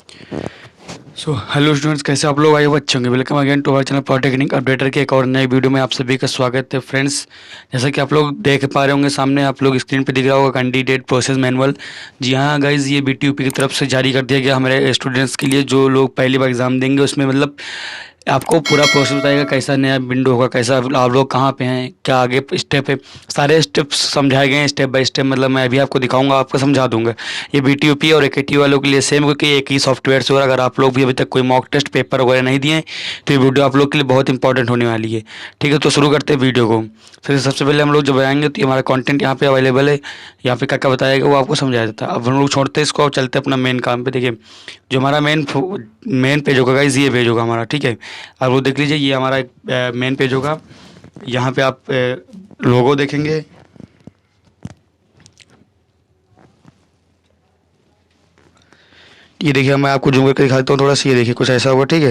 Hello students, कैसे आप लोग आए हुए अच्छे होंगे। Welcome again to our channel polytechnic updater के एक और नई वीडियो में आप सभी का स्वागत है। फ्रेंड्स, जैसा कि आप लोग देख पा रहे होंगे, सामने आप लोग स्क्रीन पे दिख रहा होगा कैंडिडेट प्रोसेस मैनुअल। जी हाँ गाइज, ये BTUP की तरफ से जारी कर दिया गया हमारे स्टूडेंट्स के लिए जो लोग पहली बार एग्जाम देंगे। उसमें मतलब आपको पूरा प्रोसेस बताएगा, कैसा नया विंडो होगा, कैसा आप लोग कहाँ पे हैं, क्या आगे स्टेप है, सारे स्टेप्स समझाए गए हैं स्टेप बाय स्टेप। मतलब मैं अभी आपको दिखाऊंगा, आपको समझा दूंगा। ये BTUP और AKTU वालों के लिए सेम, क्योंकि एक ही सॉफ्टवेयर से। और अगर आप लोग भी अभी तक कोई मॉक टेस्ट पेपर वगैरह नहीं दिए हैं तो ये वीडियो आप लोग के लिए बहुत इंपॉर्टेंट होने वाली है। ठीक है, तो शुरू करते हैं वीडियो को। फिर सबसे पहले हम लोग जब आएंगे तो हमारा कंटेंट यहाँ पे अवेलेबल है। यहाँ पे क्या क्या बताएगा वो आपको समझाया जाता है। अब हम लोग छोड़ते हैं इसको और चलते हैं अपना मेन काम पे। देखिए, जो हमारा मेन पेज होगा गाइज, ये पेज होगा हमारा। ठीक है, अब वो देख लीजिए, ये हमारा मेन पेज होगा। यहाँ पे आप लोगो देखेंगे। ये देखिए, मैं आपको जूम करके दिखा देता हूँ थोड़ा सा। ये देखिए, कुछ ऐसा होगा। ठीक है,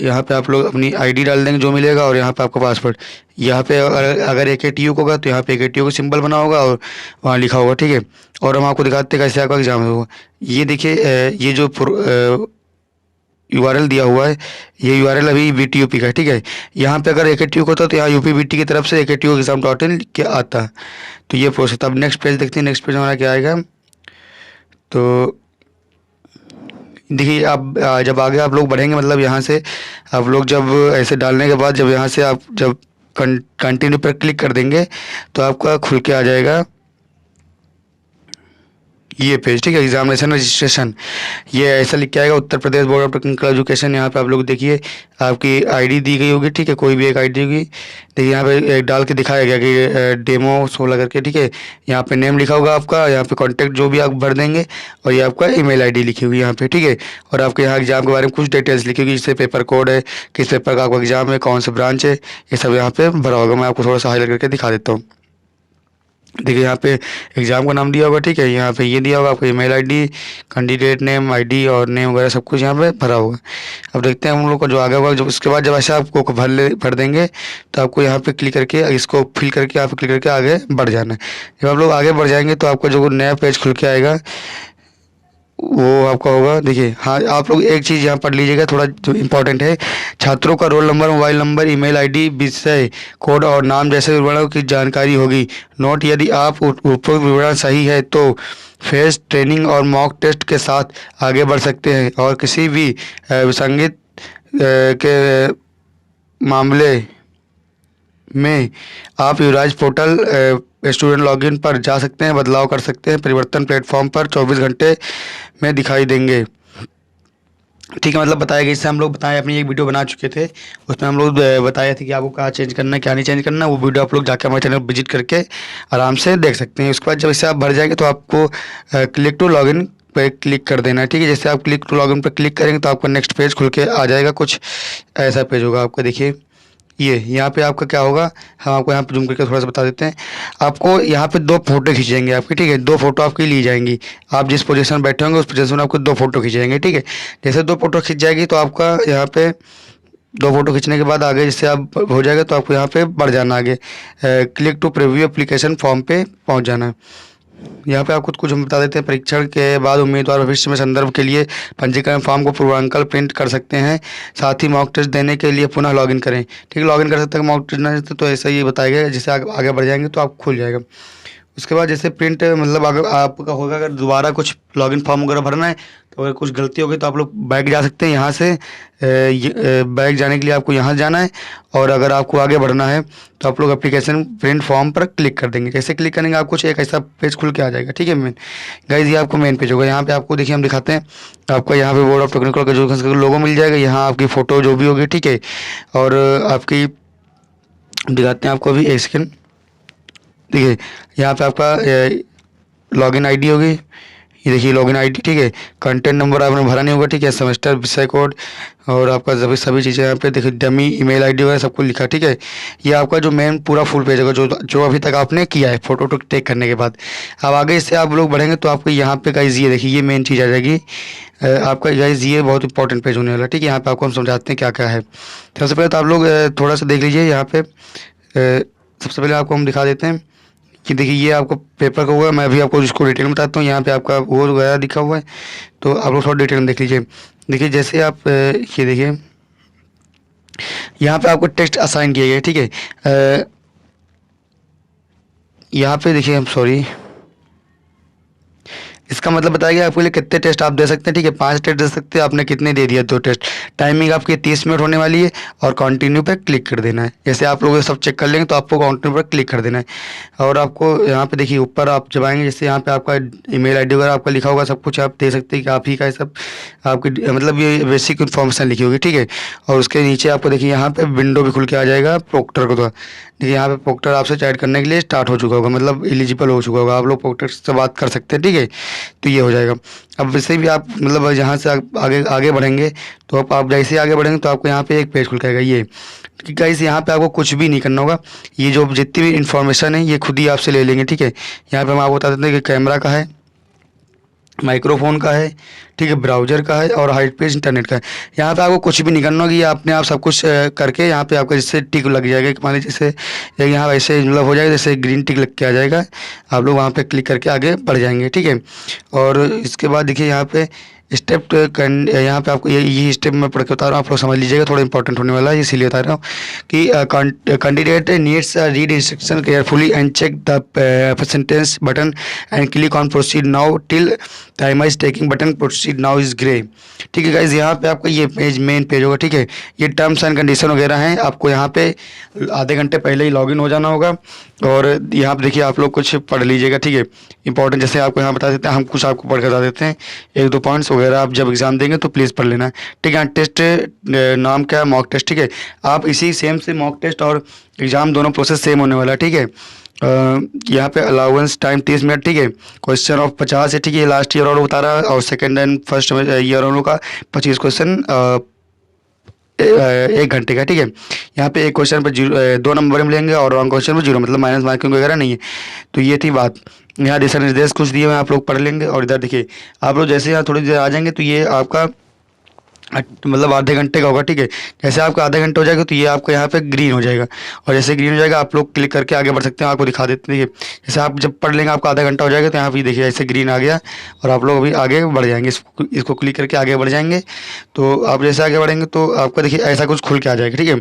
यहाँ पे आप लोग अपनी आईडी डाल देंगे जो मिलेगा, और यहाँ पे आपका पासवर्ड। यहाँ पे अगर AKTU होगा तो यहाँ पे AKTU का सिंबल बना होगा और वहाँ लिखा होगा। ठीक है, और हम आपको दिखाते हैं कैसे आपका एग्जाम होगा। ये देखिए, ये जो URL दिया हुआ है, ये URL अभी BTUP का है। ठीक है, यहाँ पे अगर AKTU को होता तो यहाँ UPBT की तरफ से AKTU.exam.in क्या आता। तो ये प्रोसेस। अब नेक्स्ट पेज देखते हैं। नेक्स्ट पेज हमारा क्या आएगा। तो देखिए, आप जब आगे आप लोग बढ़ेंगे, मतलब यहाँ से आप लोग जब ऐसे डालने के बाद, जब यहाँ से आप जब कंटिन्यू पर क्लिक कर देंगे तो आपका खुल के आ जाएगा ये पेज। ठीक है, एग्जामिनेशन रजिस्ट्रेशन। ये ऐसा लिख के आएगा, Uttar Pradesh board of technical education. यहाँ पे आप लोग देखिए, आपकी आईडी दी गई होगी। ठीक है, कोई भी एक आईडी होगी। देखिए, यहाँ पे एक डाल के दिखाया गया कि डेमो 16 करके। ठीक है, यहाँ पे नेम लिखा होगा आपका, यहाँ पे कॉन्टैक्ट जो भी आप भर देंगे, और ये आपका ईमेल आईडी लिखी होगी यहाँ पे। ठीक है, और आपके यहाँ एग्जाम के बारे में कुछ डिटेल्स लिखी होगी, जैसे पेपर कोड है, किस पेपर का आपका एग्जाम है, कौन सा ब्रांच है, ये सब यहाँ पे भरा होगा। मैं आपको थोड़ा सा हाईलाइट करके दिखा देता हूँ। देखिए, यहाँ पे एग्ज़ाम का नाम दिया होगा। ठीक है, यहाँ पे ये दिया होगा आपका email ID, candidate name, ID और नेम वगैरह सब कुछ यहाँ पे भरा होगा। अब देखते हैं हम लोग का जो आगे होगा। जब उसके बाद जब ऐसे आपको भर देंगे तो आपको यहाँ पे क्लिक करके इसको फिल करके आप क्लिक करके आगे बढ़ जाना है। जब आप लोग आगे बढ़ जाएंगे तो आपका जो नया पेज खुल के आएगा वो आपका होगा। देखिए, हाँ, आप लोग एक चीज़ यहाँ पढ़ लीजिएगा, थोड़ा जो इम्पोर्टेंट है। छात्रों का roll number, mobile number, email ID, विषय कोड और नाम जैसे विवरणों की जानकारी होगी। नोट, यदि आप उपरोक्त विवरण सही है तो फेस ट्रेनिंग और मॉक टेस्ट के साथ आगे बढ़ सकते हैं, और किसी भी विसंगत के मामले में आप युवराज पोर्टल स्टूडेंट लॉगिन पर जा सकते हैं, बदलाव कर सकते हैं। परिवर्तन प्लेटफॉर्म पर 24 घंटे में दिखाई देंगे। ठीक है, मतलब बताया गया। इससे हम लोग बताएं, अपनी एक वीडियो बना चुके थे, उसमें हम लोग बताए थे कि आपको क्या चेंज करना है, क्या नहीं चेंज करना है। वो वीडियो आप लोग जाकर हमारे चैनल विजिट करके आराम से देख सकते हैं। उसके बाद जब इसे आप भर जाएंगे तो आपको क्लिक टू लॉगिन पे क्लिक कर देना है। ठीक है, जैसे आप क्लिक टू लॉगिन पे क्लिक करेंगे तो आपका नेक्स्ट पेज खुल के आ जाएगा। कुछ ऐसा पेज होगा आपका। देखिए, ये यहाँ पे आपका क्या होगा, हम आपको यहाँ पे जूम करके थोड़ा सा बता देते हैं। आपको यहाँ पे 2 फोटो खींचेंगे आपकी। ठीक है, 2 फोटो आपकी ली जाएंगी। आप जिस पोजीशन में बैठे होंगे उस पोजीशन में आपको 2 फोटो खींचेंगे। ठीक है, जैसे 2 फोटो खींच जाएगी तो आपका यहाँ पे 2 फोटो खींचने के बाद आगे जैसे आप हो जाएगा तो आपको यहाँ पे बढ़ जाना, आगे click to preview application form पे पहुँच जाना है। यहाँ पे आपको कुछ हम बता देते हैं। परीक्षण के बाद उम्मीदवार भविष्य में संदर्भ के लिए पंजीकरण फॉर्म को पूर्वांकल प्रिंट कर सकते हैं। साथ ही मॉक टेस्ट देने के लिए पुनः लॉगिन करें। ठीक है, लॉगिन कर सकते हैं। मॉक टेस्ट नहीं तो ऐसा ही बताया गया। जैसे आगे बढ़ जाएंगे तो आप खुल जाएगा। उसके बाद जैसे प्रिंट, मतलब अगर आपका होगा, अगर दोबारा कुछ लॉगिन फॉर्म वगैरह भरना है तो अगर कुछ गलती होगी तो आप लोग बैक जा सकते हैं। यहाँ से बैक जाने के लिए आपको यहाँ जाना है, और अगर आपको आगे बढ़ना है तो आप लोग एप्लीकेशन प्रिंट फॉर्म पर क्लिक कर देंगे। जैसे क्लिक करेंगे आप कुछ एक ऐसा पेज खुल के आ जाएगा। ठीक है, मेन गाइज ये आपको मेन पेज होगा। यहाँ पे आपको देखिए, हम दिखाते हैं आपका यहाँ पे बोर्ड ऑफ टेक्निकल एजुकेशन का लोगो मिल जाएगा। यहाँ आपकी फ़ोटो जो भी होगी। ठीक है, और आपकी दिखाते हैं आपको अभी एक सेकेंड। देखिए, यहाँ पे आपका लॉगिन आईडी होगी। ये देखिए लॉगिन आईडी। ठीक है, कंटेंट नंबर आपने भरा नहीं होगा। ठीक है, सेमेस्टर, विषय कोड और आपका सभी चीज़ें यहाँ पे देखिए, डमी ईमेल आईडी वगैरह सब कुछ लिखा। ठीक है, ये आपका जो मेन पूरा फुल पेज होगा, जो अभी तक आपने किया है फोटो टो टेक करने के बाद। अब आगे इससे आप लोग बढ़ेंगे तो आपको यहाँ पे गाइज ये देखिए, ये मेन चीज़ आ जाएगी आपका। गाइज ये बहुत इंपॉर्टेंट पेज होने वाला। ठीक है, यहाँ पे आपको हम समझाते हैं क्या क्या है। सबसे पहले तो आप लोग थोड़ा सा देख लीजिए यहाँ पे। सबसे पहले आपको हम दिखा देते हैं कि देखिए ये आपको पेपर का हुआ है, मैं भी आपको इसको डिटेल में बताता हूँ। यहाँ पे आपका वो वगैरह दिखा हुआ है, तो आप लोग थोड़ा डिटेल में देख लीजिए। देखिए जैसे आप ये देखिए यहाँ पे आपको टेस्ट असाइन किए गए, ठीक है। यहाँ पे देखिए हम सॉरी, इसका मतलब बताया गया आपके लिए कितने टेस्ट आप दे सकते हैं, ठीक है। 5 टेस्ट दे सकते हैं, आपने कितने दे दिया 2 टेस्ट। टाइमिंग आपकी 30 मिनट होने वाली है और कंटिन्यू पे क्लिक कर देना है। जैसे आप लोग ये सब चेक कर लेंगे तो आपको कंटिन्यू पर क्लिक कर देना है। और आपको यहाँ पे देखिए ऊपर आप जब आएंगे, जैसे यहाँ पे आपका ईमेल आईडी वगैरह आपका लिखा होगा, सब कुछ आप दे सकते हैं कि आप ही का है सब, आपकी मतलब ये बेसिक इन्फॉर्मेशन लिखी होगी, ठीक है। और उसके नीचे आपको देखिए यहाँ पे विंडो भी खुल के आ जाएगा प्रोक्टर को। तो देखिए यहाँ पे प्रोक्टर आपसे चैट करने के लिए स्टार्ट हो चुका होगा, मतलब एलिजिबल हो चुका होगा, आप लोग प्रोक्टर से बात कर सकते हैं, ठीक है। तो ये हो जाएगा। अब वैसे भी आप मतलब यहाँ से आगे आगे बढ़ेंगे, तो आप जैसे आगे बढ़ेंगे तो आपको यहाँ पे एक पेज खुल के आएगा ये, कि गाइस यहाँ पे आपको कुछ भी नहीं करना होगा। ये जो जितनी भी इन्फॉर्मेशन है ये खुद ही आपसे ले लेंगे, ठीक है। यहाँ पे हम आपको बता देते हैं कि कैमरा का है, माइक्रोफोन का है, ठीक है, ब्राउज़र का है और हाइट पेज इंटरनेट का है। यहाँ पे आपको कुछ भी नहीं करना होगा, ये अपने आप सब कुछ करके यहाँ पे आपका जैसे टिक लग जाएगा, मान लीजिए जैसे यहाँ वैसे मतलब हो जाएगा, जैसे ग्रीन टिक लग के आ जाएगा, आप लोग वहाँ पे क्लिक करके आगे बढ़ जाएंगे, ठीक है। और इसके बाद देखिए यहाँ पे स्टेप यहाँ पे आपको ये स्टेप मैं पढ़ के बता रहा हूँ, आप लोग समझ लीजिएगा, थोड़ा इंपॉर्टेंट होने वाला है इसीलिए बता रहा हूँ कि candidate needs read instruction carefully and check the sentence button and click on proceed now till time is taking button proceed now is grey, ठीक है गाइज। यहाँ पे आपका ये पेज मेन पेज होगा, ठीक है। ये टर्म्स एंड कंडीशन वगैरह हैं, आपको यहाँ पे आधे घंटे पहले ही लॉगिन हो जाना होगा। और यहाँ पे देखिए आप लोग कुछ पढ़ लीजिएगा, ठीक है, इंपॉर्टेंट। जैसे आपको यहाँ बता देते हैं, हम कुछ आपको पढ़ कर बता देते हैं, 1-2 पॉइंट्स वगैरह आप जब एग्जाम देंगे तो प्लीज़ पढ़ लेना, ठीक है। टेस्ट नाम क्या है, मॉक टेस्ट, ठीक है। आप इसी सेम से मॉक टेस्ट और एग्ज़ाम दोनों प्रोसेस सेम होने वाला है, ठीक है। यहाँ पे अलाउंस टाइम 30 मिनट, ठीक है। क्वेश्चन ऑफ 50 है, ठीक है, लास्ट ईयर और बता रहा है, और सेकंड एंड फर्स्ट ईयर वालों का 25 क्वेश्चन 1 घंटे का, ठीक है। यहाँ पे एक क्वेश्चन पर 2 नंबर मिलेंगे और रॉन्ग क्वेश्चन पर 0, मतलब माइनस मार्किंग वगैरह नहीं है। तो ये थी बात। यहाँ दिशा निर्देश कुछ दिए हुए आप लोग पढ़ लेंगे। और इधर देखिए आप लोग जैसे यहाँ थोड़ी देर आ जाएंगे तो ये आपका मतलब आधे घंटे का होगा, ठीक है। जैसे आपका आधे घंटे हो जाएगा तो ये आपको यहाँ पे ग्रीन हो जाएगा, और जैसे ग्रीन हो जाएगा आप लोग क्लिक करके आगे बढ़ सकते हैं। आपको दिखा देते हैं, देखिए जैसे आप जब पढ़ लेंगे आपका आधा घंटा हो जाएगा तो यहाँ पे देखिए ऐसे ग्रीन आ गया, और आप लोग अभी आगे बढ़ जाएंगे, इसको क्लिक करके आगे बढ़ जाएंगे। तो आप जैसे आगे बढ़ेंगे तो आपको देखिए ऐसा कुछ खुल के आ जाएगा, ठीक है।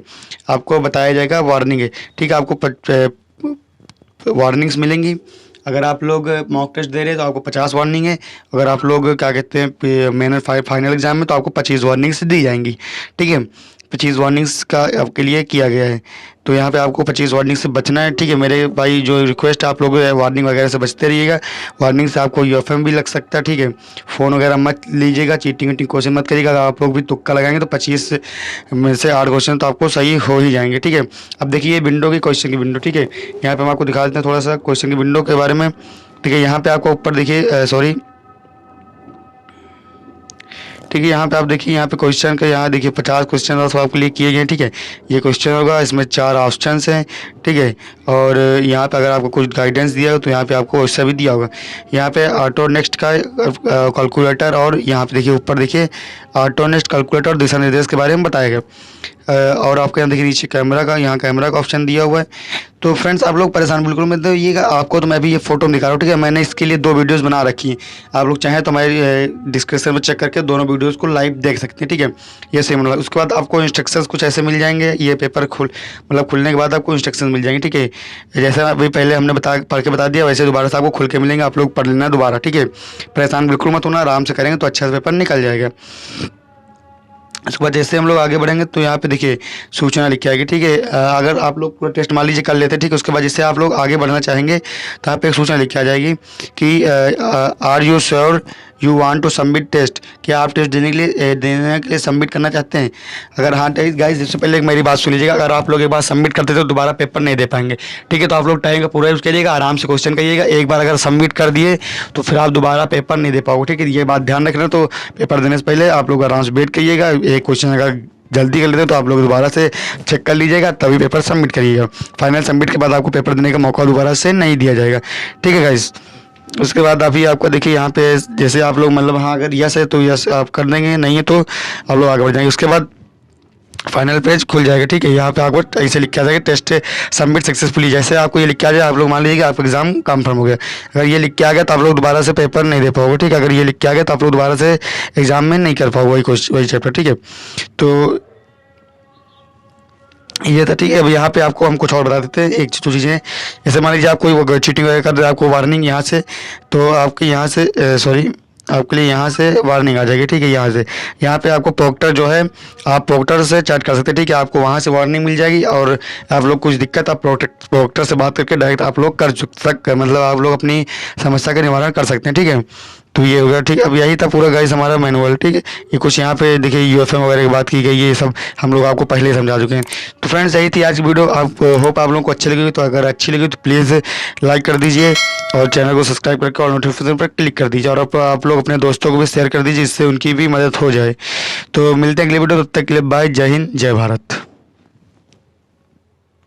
आपको बताया जाएगा वार्निंग है, ठीक है, आपको वार्निंग्स मिलेंगी। अगर आप लोग मॉक टेस्ट दे रहे हैं तो आपको 50 वार्निंग है। अगर आप लोग क्या कहते हैं मैंने फाइनल एग्जाम में तो आपको 25 वार्निंग्स दी जाएंगी, ठीक है। 25 वार्निंग्स का आपके लिए किया गया है, तो यहाँ पे आपको 25 वार्निंग से बचना है, ठीक है। मेरे भाई जो रिक्वेस्ट आप लोग वार्निंग वगैरह से बचते रहिएगा। वार्निंग से आपको यूएफएम भी लग सकता है, ठीक है। फ़ोन वगैरह मत लीजिएगा, चीटिंग वीटिंग क्वेश्चन मत करिएगा। अगर आप लोग भी तुक्का लगाएंगे तो 25 में से 8 क्वेश्चन तो आपको सही हो ही जाएंगे, ठीक है। अब देखिए विंडो की क्वेश्चन की विंडो, ठीक है। यहाँ पर हम आपको दिखा देते हैं थोड़ा सा क्वेश्चन की विंडो के बारे में, ठीक है। यहाँ पे आपको ऊपर देखिए सॉरी, ठीक है, यहाँ पे आप देखिए यहाँ पे क्वेश्चन का यहाँ देखिए 50 क्वेश्चन और आपके लिए किए गए, ठीक है। ये क्वेश्चन होगा, इसमें 4 ऑप्शंस हैं, ठीक है। और यहाँ पे अगर आपको कुछ गाइडेंस दिया हो तो यहाँ पे आपको उससे भी दिया होगा। यहाँ पे ऑटो नेक्स्ट का कैलकुलेटर, और यहाँ पे देखिए ऊपर देखिए ऑटो नेक्स्ट कैलकुलेटर और दिशा निर्देश के बारे में बताया गया। और आपको यहाँ देखिए नीचे कैमरा का, यहाँ कैमरा का ऑप्शन दिया हुआ है। तो फ्रेंड्स आप लोग परेशान बिल्कुल मत होइएगा, आपको तो मैं भी ये फोटो दिखा रहा हूँ, ठीक है। मैंने इसके लिए 2 वीडियोस बना रखी हैं, आप लोग चाहें तो हमारे डिस्क्रिप्शन में चेक करके दोनों वीडियोस को लाइव देख सकते हैं, ठीक है। ये सेम वाला, उसके बाद आपको इंस्ट्रक्शंस कुछ ऐसे मिल जाएंगे। ये पेपर खुलने के बाद आपको इंस्ट्रक्शन मिल जाएंगे, ठीक है। जैसे अभी पहले हमने पढ़ के बता दिया, वैसे दोबारा से आपको खुल के मिलेंगे, आप लोग पढ़ लेना दोबारा, ठीक है। परेशान बिल्कुल मत होना, आराम से करेंगे तो अच्छा से पेपर निकल जाएगा। उसके बाद जैसे हम लोग आगे बढ़ेंगे तो यहाँ पे देखिए सूचना लिखी आएगी, ठीक है। अगर आप लोग पूरा टेस्ट मान लीजिए कर लेते हैं, ठीक है। उसके बाद जैसे आप लोग आगे बढ़ना चाहेंगे तो यहाँ पे एक सूचना लिखी आ जाएगी कि are you sure you want to submit test, क्या आप टेस्ट देने के लिए सबमिट करना चाहते हैं। अगर हाँ गाइस, इससे पहले एक मेरी बात सुन लीजिएगा, अगर आप लोग एक बार सबमिट करते तो दोबारा पेपर नहीं दे पाएंगे, ठीक है। तो आप लोग टाइम का पूरा यूज़ करिएगा, आराम से क्वेश्चन करिएगा। एक बार अगर सबमिट कर दिए तो फिर आप दोबारा पेपर नहीं दे पाओगे, ठीक है। ये बात ध्यान रखना। तो पेपर देने से पहले आप लोग आराम से वेट करिएगा। एक क्वेश्चन अगर जल्दी कर लेते हैं तो आप लोग दोबारा से चेक कर लीजिएगा, तभी पेपर सबमिट करिएगा। फाइनल सबमिट के बाद आपको पेपर देने का मौका दोबारा से नहीं दिया जाएगा, ठीक है गाइस। उसके बाद अभी आपको देखिए यहाँ पे जैसे आप लोग मतलब हाँ अगर यस है तो यस आप कर देंगे, नहीं है तो आप लोग आगे बढ़ जाएंगे। उसके बाद फाइनल पेज खुल जाएगा। ठीक है, यहाँ पे आपको ऐसे लिख के आ जाएगा टेस्ट सबमिट सक्सेसफुली। जैसे आपको ये लिख के आ जाए, आप लोग मान लीजिए कि आपका एग्जाम कंफर्म हो गया। अगर ये लिख के आ गया तो आप लोग दोबारा से पेपर नहीं दे पाओगे। ठीक है, अगर ये लिख के आ गया तो आप लोग दोबारा से एग्जाम में नहीं कर पाओगे वही चैप्टर। ठीक है, तो ये था। ठीक है, अब यहाँ पे आपको हम कुछ और बता देते हैं, एक दो चीज़ें। जैसे मान लीजिए आप कोई चीटिंग वगैरह कर दे, आपको वार्निंग यहाँ से, तो आपके यहाँ से सॉरी आपके लिए यहाँ से वार्निंग आ जाएगी। ठीक है, यहाँ पे आपको प्रोक्टर जो है, आप प्रोक्टर से चैट कर सकते हैं। ठीक है, आपको वहाँ से वार्निंग मिल जाएगी, और आप लोग कुछ दिक्कत आप प्रोक्टर से बात करके डायरेक्ट आप लोग मतलब आप लोग अपनी समस्या का निवारण कर सकते हैं। ठीक है, तो ये हो गया। ठीक है, अब यही था पूरा गाइस हमारा मैनुअल। ठीक है, ये कुछ यहाँ पे देखिए यूएफएम वगैरह की बात की गई है, ये सब हम लोग आपको पहले ही समझा चुके हैं। तो फ्रेंड्स, यही थी आज की वीडियो। आप होप आप लोगों को अच्छी लगी। तो अगर अच्छी लगी तो प्लीज़ लाइक कर दीजिए, और चैनल को सब्सक्राइब करके और नोटिफिकेशन पर क्लिक कर दीजिए, और आप लोग अपने दोस्तों को भी शेयर कर दीजिए, जिससे उनकी भी मदद हो जाए। तो मिलते हैं अगले वीडियो, तब तक के लिए बाय, जय हिंद, जय भारत।